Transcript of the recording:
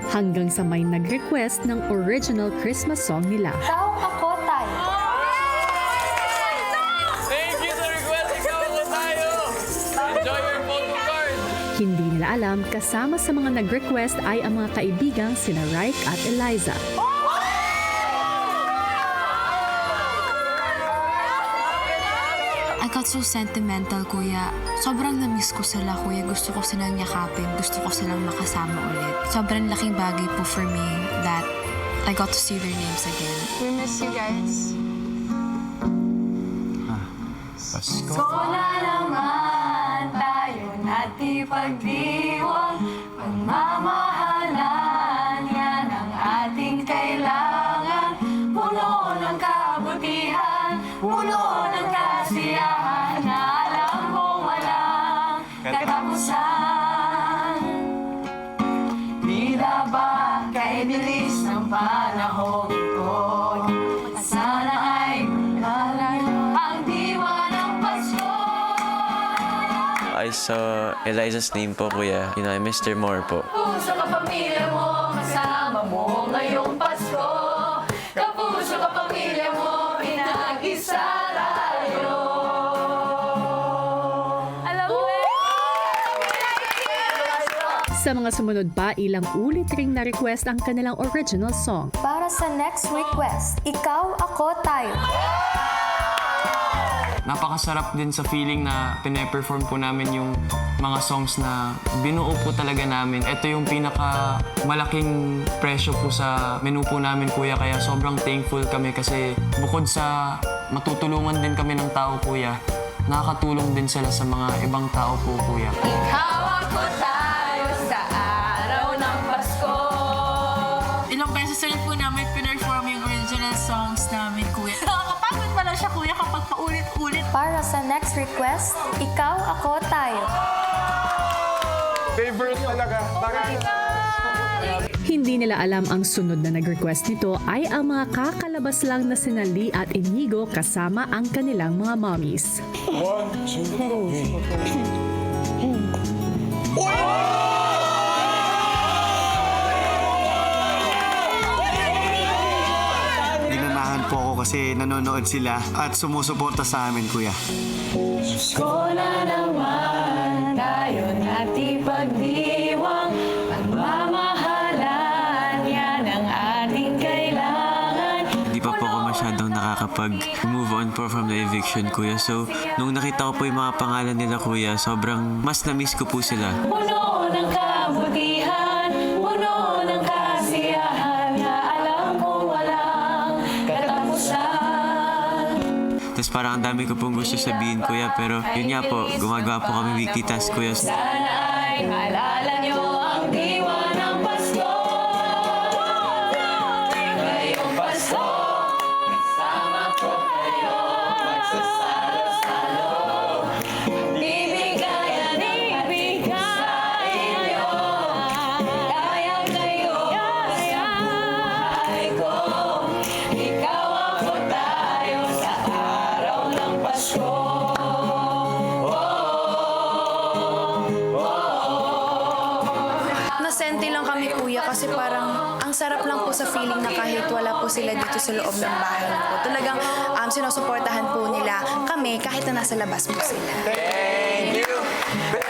hanggang sa may nag-request ng original Christmas song nila. Ikaw, ako, tayo. Thank you sa request. Ikaw ako tayo. Enjoy your photo card. Hindi nila alam, kasama sa mga nag-request ay ang mga kaibigang sina Raik at Eliza. I got so sentimental, kuya. Sobrang na-miss ko sila, kuya. Gusto ko silang yakapin. Gusto ko silang makasama ulit. Sobrang laking bagay po for me that I got to see their names again. We miss you guys. Pasko. Wala naman tayo natin pagdiwang. Pagmamahalan, yan ang ating kailangan. Puno ng kabutihan, puno ng kasiyahan, na alam kong walang katapusan. Tila ba kay bilis ng panahon ko, sana ay malayo ang diwa ng Pasko. I saw Eliza's name po, kuya. You know, I missed her more po. Kapuso ka pamilya mo, kasama mo ngayong Pasko. Kapuso ka pamilya mo, pinag-isa tayo. Alam mo Sa mga sumunod pa, ilang ulit ring na-request ang kanilang original song. Para sa next request, ikaw, ako, tayo. Napakasarap din sa feeling na pine-perform po namin yung mga songs na binuo po talaga namin. Ito yung pinakamalaking presyo po sa menu po namin, kuya. Kaya sobrang thankful kami kasi bukod sa matutulungan din kami ng tao, kuya, nakakatulong din sila sa mga ibang tao po, kuya. Ikaw, ako, tayo sa araw ng Pasko. Ilang beses rin po namin pinerform yung original songs namin, kuya. Nakakapagod pala siya, kuya, kapag paulit-ulit. Para sa next request, ikaw, ako, tayo. Favorite talaga. Hindi nila alam ang sunod na nag-request nito ay ang mga kakalabas lang na sina Lee at Inigo kasama ang kanilang mga mommies. 1, 2, 3. Ginanahan po ako kasi nanonood sila at sumusuporta sa amin, kuya. Ko na naman tayo natin pagdiwang. Pagmamahalan, yan ang ating kailangan. Hindi pa po ako masyadong nakakapag-move on po from the eviction, kuya. So, nung nakita ko po yung mga pangalan nila, kuya, sobrang mas na-miss ko po sila. Puno ng kabutihan, puno ng kasiyahan, na alam kong walang katapusan. Tapos parang ang dami ko pong gusto sabihin, kuya. Pero yun nga po, gumagawa po kami weekly task, kuya. Sana ay maalala nyo ang diwa ng Pasko. Ngayong Pasko, kasama ko kayo, magsasalo-salo. Bibigayan sa inyo, kaya kayo sa buhay ko. Ikaw, ako, tayo sa araw ng Pasko. Nasente lang kami, kuya, kasi parang ang sarap lang po sa feeling na kahit wala po sila dito sa loob ng bahay niyo po. Talagang sinusuportahan po nila kami kahit na nasa labas po sila. Thank you.